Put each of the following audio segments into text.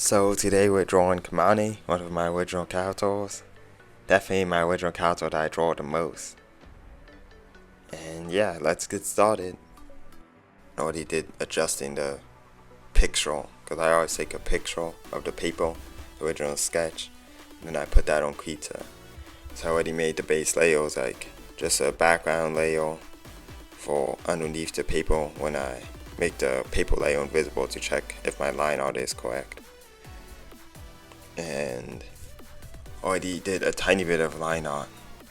So today we're drawing Kamani, one of my original characters. Definitely my original character that I draw the most. And yeah, let's get started. I already did adjusting the picture, because I always take a picture of the paper, the original sketch, and then I put that on Krita. So I already made the base layers, like just a background layer for underneath the paper when I make the paper layer invisible to check if my line art is correct. And already did a tiny bit of line art.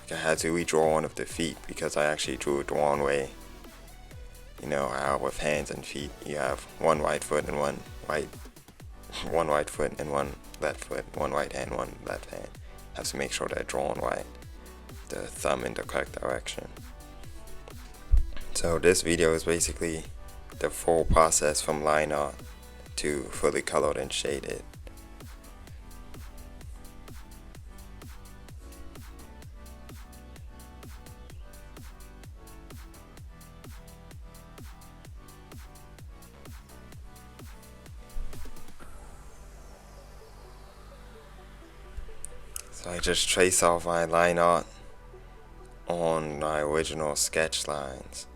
I had to redraw one of the feet because I actually drew it the wrong way. You know how with hands and feet you have one right foot and one right foot and one left foot, one right hand, one left hand. Have to make sure they're drawn right, the thumb in the correct direction. So this video is basically the full process from line art to fully colored and shaded. So I just trace off my line art on my original sketch lines,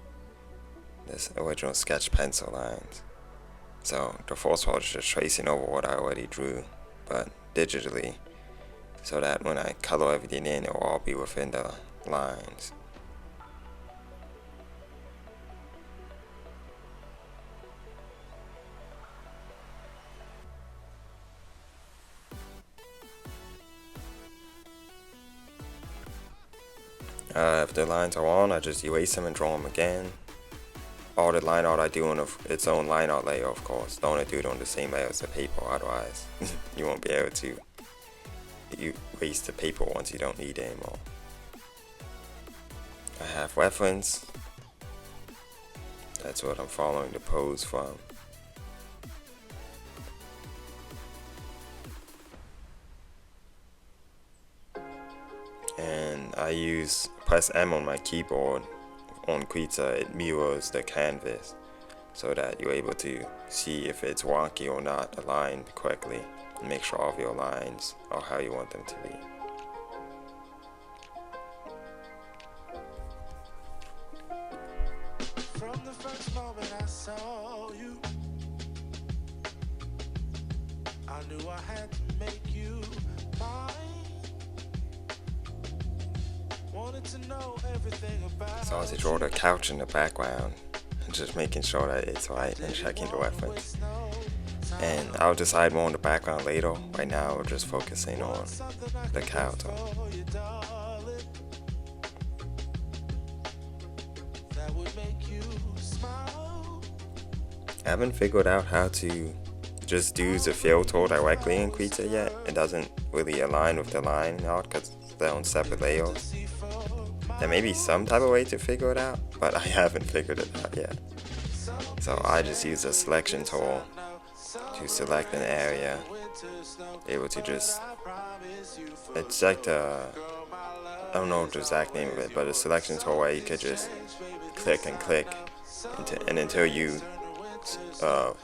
this original sketch pencil lines. So the first part is just tracing over what I already drew, but digitally, so that when I color everything in, it will all be within the lines. If the lines are on, I just erase them and draw them again. All the line art I do on its own line art layer, of course. Don't want to do it on the same layer as the paper, otherwise you won't be able to erase the paper once you don't need it anymore. I have reference. That's what I'm following the pose from. And I press M on my keyboard on Krita. It mirrors the canvas so that you're able to see if it's wonky or not aligned correctly, and make sure all of your lines are how you want them to be. From the first moment I saw you, I knew I had to make you mine. Wanted to know everything about. So I was to draw the couch in the background and just making sure that it's right and checking the reference. And I'll decide more on the background later. Right now we're just focusing on the couch. I haven't figured out how to just do the filter directly in Krita yet. It doesn't really align with the line art because they're on separate layers. There may be some type of way to figure it out, but I haven't figured it out yet. So I just use the selection tool to select an area, able to just, it's like the, I don't know the exact name of it, but a selection tool where you could just click and click, and until you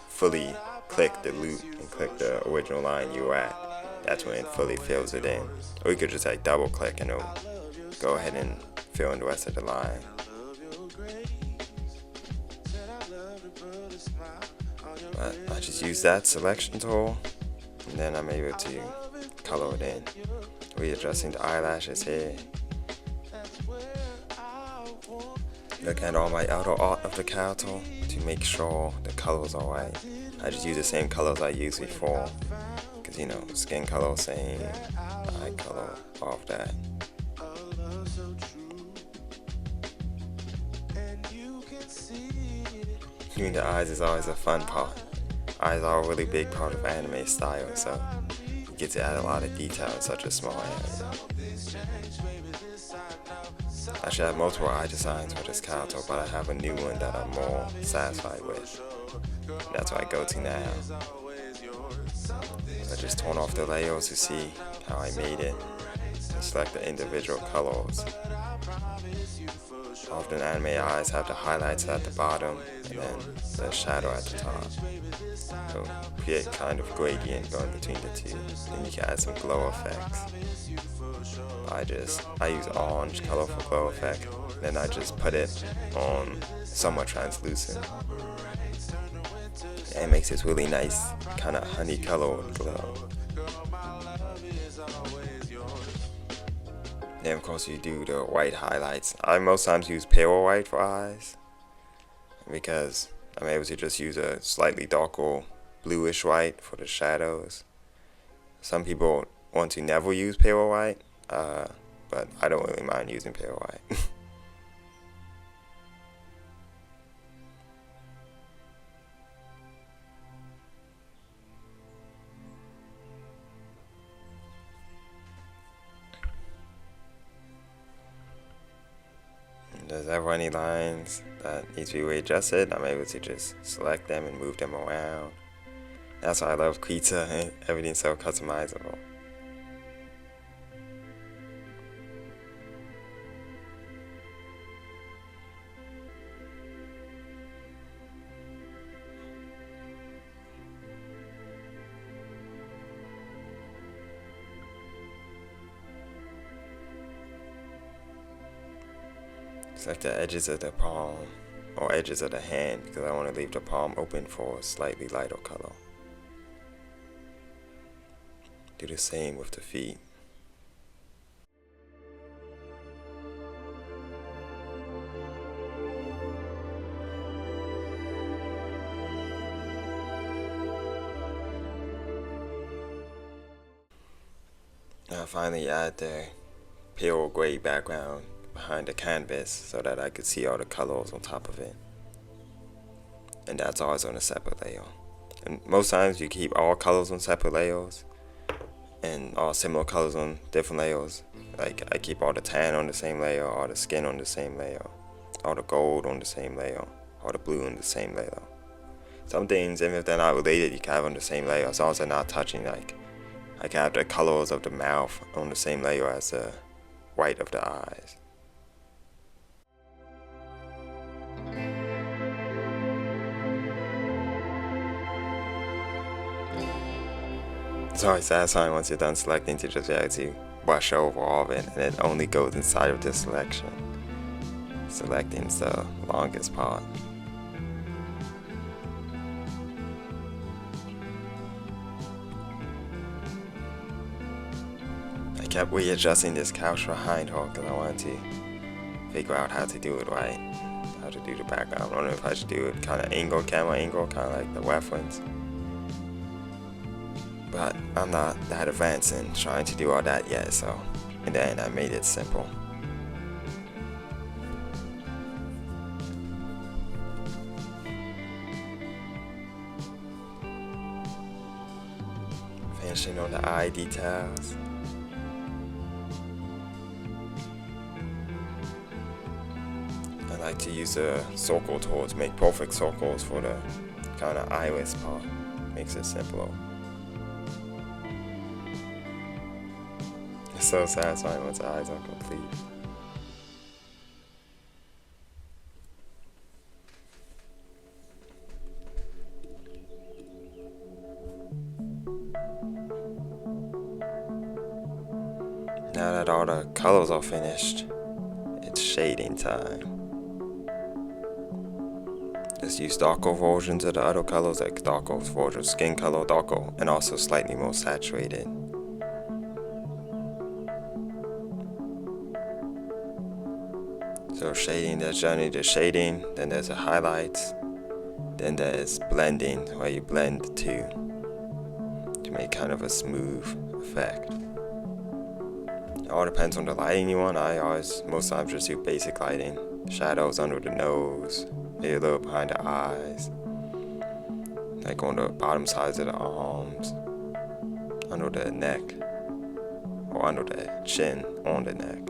fully click the loop and click the original line you were at, that's when it fully fills it in. Or you could just like double click and it'll go ahead and fill in the rest of the line. But I just use that selection tool, and then I'm able to color it in. Readjusting the eyelashes here. Look at all my outer art of the character to make sure the colors are right. I just use the same colors I used before, because you know, skin color same, eye color, all of that. Doing the eyes is always a fun part. Eyes are a really big part of anime style, so you get to add a lot of detail in such a small area. I should have multiple eye designs for this character, but I have a new one that I'm more satisfied with. That's what I go to now. I just turn off the layers to see how I made it, and select the individual colors. Often anime eyes have the highlights at the bottom and then the shadow at the top. So create kind of gradient going between the two. Then you can add some glow effects. I use orange color for glow effect. Then I just put it on somewhat translucent. And it makes this really nice kind of honey color glow. Then of course you do the white highlights. I most times use pale white for eyes because I'm able to just use a slightly darker bluish white for the shadows. Some people want to never use pale white, but I don't really mind using pale white. Does have any lines that need to be readjusted, I'm able to just select them and move them around. That's why I love Krita, everything's so customizable. Select the edges of the palm or edges of the hand because I want to leave the palm open for a slightly lighter color. Do the same with the feet. Now finally add the pale gray background behind the canvas so that I could see all the colors on top of it. And that's always on a separate layer. And most times you keep all colors on separate layers and all similar colors on different layers. Like I keep all the tan on the same layer, all the skin on the same layer, all the gold on the same layer, all the blue on the same layer. Some things, even if they're not related, you can have on the same layer as long as they're not touching. Like I can have the colors of the mouth on the same layer as the white of the eyes. It's always satisfying once you're done selecting to just be able to brush over all of it, and it only goes inside of this selection. Selecting's the longest part. I kept readjusting this couch behind her because I wanted to figure out how to do it right, how to do the background. I don't know if I should do it kind of camera angle, kind of like the reference. But I'm not that advanced in trying to do all that yet, so in the end I made it simple. Finishing on the eye details. I like to use a circle tool to make perfect circles for the kind of iris part. Makes it simpler. It's so satisfying once the eyes are complete. Now that all the colors are finished, it's shading time. Just use darker versions of the other colors, like darker versions, skin color, darker, and also slightly more saturated. So shading, there's generally the shading, then there's the highlights, then there's blending, where you blend the two to make kind of a smooth effect. It all depends on the lighting you want. I always, most times, just do basic lighting. Shadows under the nose, maybe a little behind the eyes, like on the bottom sides of the arms, under the neck, or under the chin, on the neck.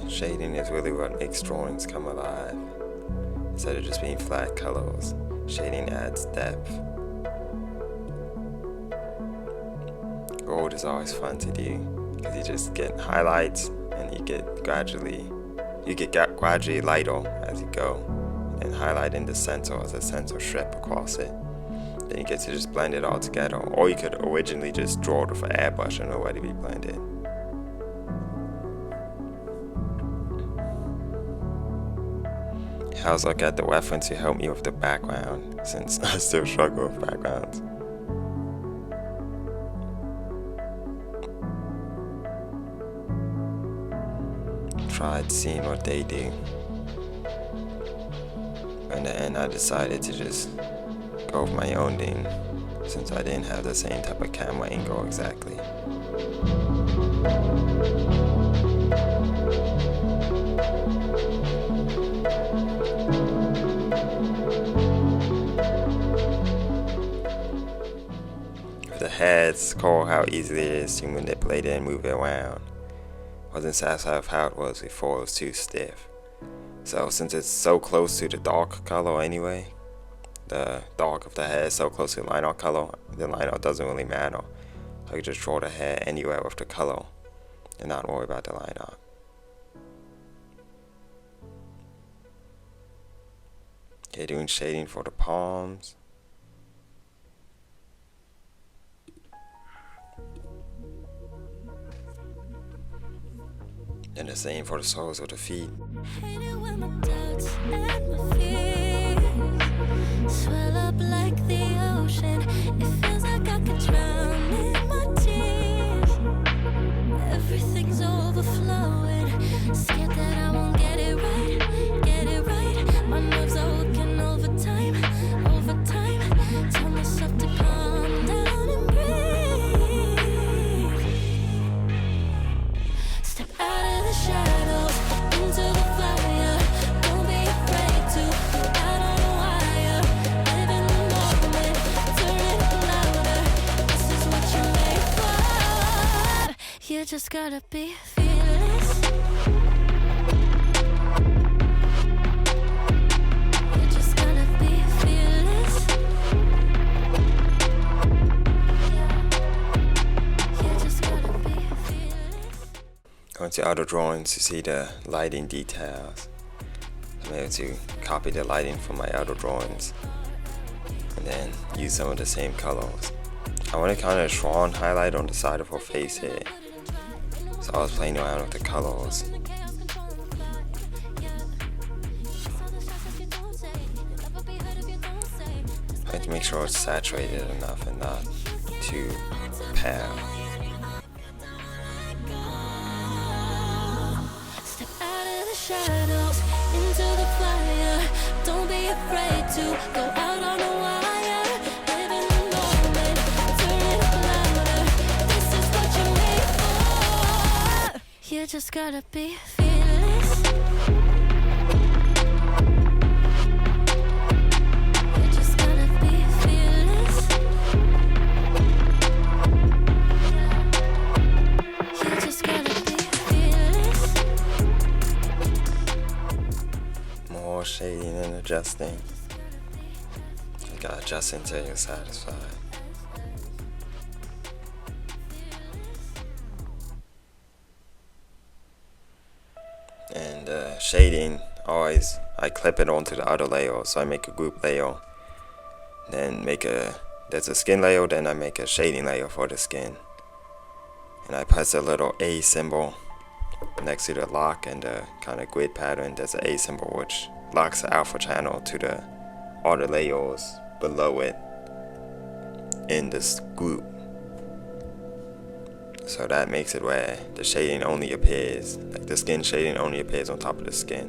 Shading is really what makes drawings come alive, instead of just being flat colors. Shading adds depth. Gold is always fun to do because you just get highlights and you get gradually lighter as you go, and highlight in the center as a center strip across it. Then you get to just blend it all together, or you could originally just draw it with an airbrush and already be blended. I also got the reference to help me with the background, since I still struggle with backgrounds. Tried seeing what they do. In the end, I decided to just go with my own thing, since I didn't have the same type of camera angle exactly. With the head, it's cool how easy it is to manipulate it and move it around. Wasn't satisfied with how it was before, it was too stiff. So since it's so close to the dark color anyway, the dark of the hair is so close to the line art color, the line art doesn't really matter. I could just draw the hair anywhere with the color and not worry about the line art. Okay, doing shading for the palms. And the same for the soles of the feet. Hate it when my doubts and my fears swell up like the ocean. It feels like I could drown in my tears. Everything's overflowing. Scared that I won't get it right, get it right. My nerves are working overtime, overtime. Tell myself to calm down and breathe. Step out of the shadows into the fire. Don't be afraid to go out on a wire. Live in the moment, turn it louder. This is what you're made for. You just gotta be fearless. You just gotta be fearless. You just gotta be fearless. Going to other drawings to see the lighting details. I'm able to copy the lighting from my other drawings and then use some of the same colors. I want to kind of strong highlight on the side of her face here, so I was playing around with the colors. I have to make sure it's saturated enough and not too pale. Step out of the shadows into the fire. Don't be afraid to go out on a wire. Live in the moment, turn it up louder. This is what you're made for. You just gotta be fearless. You just gotta be fearless. You just gotta be fearless. More shading and adjusting. You gotta adjust until you're satisfied. And shading, always I clip it onto the other layer, so I make a group layer, then there's a skin layer, then I make a shading layer for the skin, and I press a little A symbol next to the lock and the kind of grid pattern. There's an A symbol which locks the alpha channel to the other layers below it in this group. So that makes it where the shading only appears, like the skin shading only appears on top of the skin,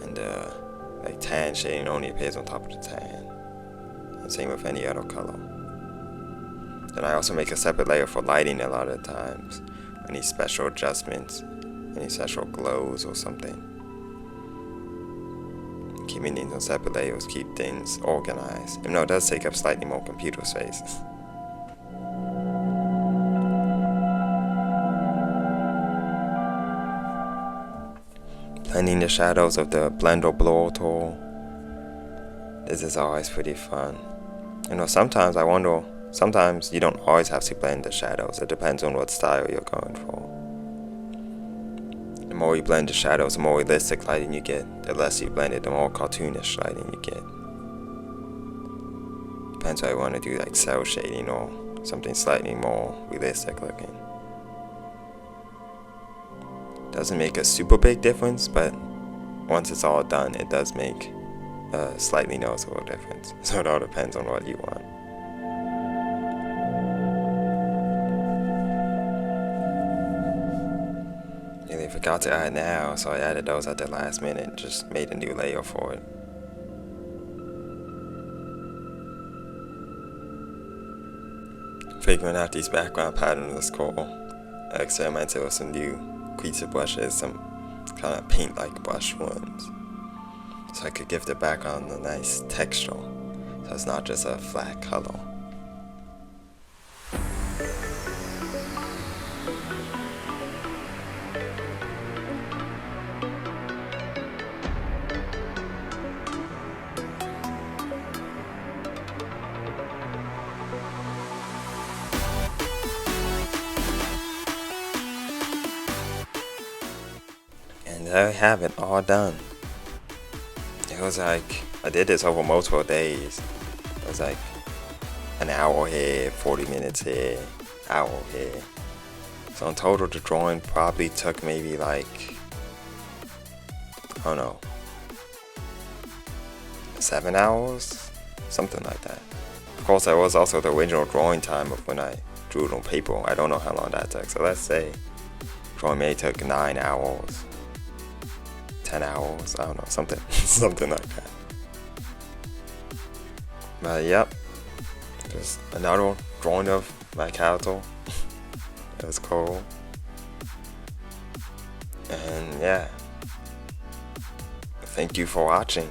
and like tan shading only appears on top of the tan, and same with any other color. Then I also make a separate layer for lighting a lot of the times, any special adjustments, any special glows or something. Keeping things on separate layers keep things organized, even though it does take up slightly more computer space. Blending the shadows of the blend or blur tool. this is always pretty fun. You know, sometimes I wonder, sometimes you don't always have to blend the shadows. It depends on what style you're going for. The more you blend the shadows, the more realistic lighting you get. The less you blend it, the more cartoonish lighting you get. Depends what I want to do, like cell shading or something slightly more realistic looking. Doesn't make a super big difference, but once it's all done, it does make a slightly noticeable difference. So it all depends on what you want. Really forgot to add now, so I added those at the last minute. Just made a new layer for it. Figuring out these background patterns is cool. I experimented with some new Krita brushes, some kind of paint-like brush ones, so I could give the background a nice texture, so it's not just a flat color. And there we have it, all done. It was like, I did this over multiple days. It was like an hour here, 40 minutes here, hour here. So in total, the drawing probably took maybe like, I don't know, 7 hours? Something like that. Of course, that was also the original drawing time of when I drew it on paper. I don't know how long that took. So let's say drawing may took 9 hours. 10 hours, I don't know, something like that. But yep, just another drawing of my character. It was cool. And yeah, thank you for watching.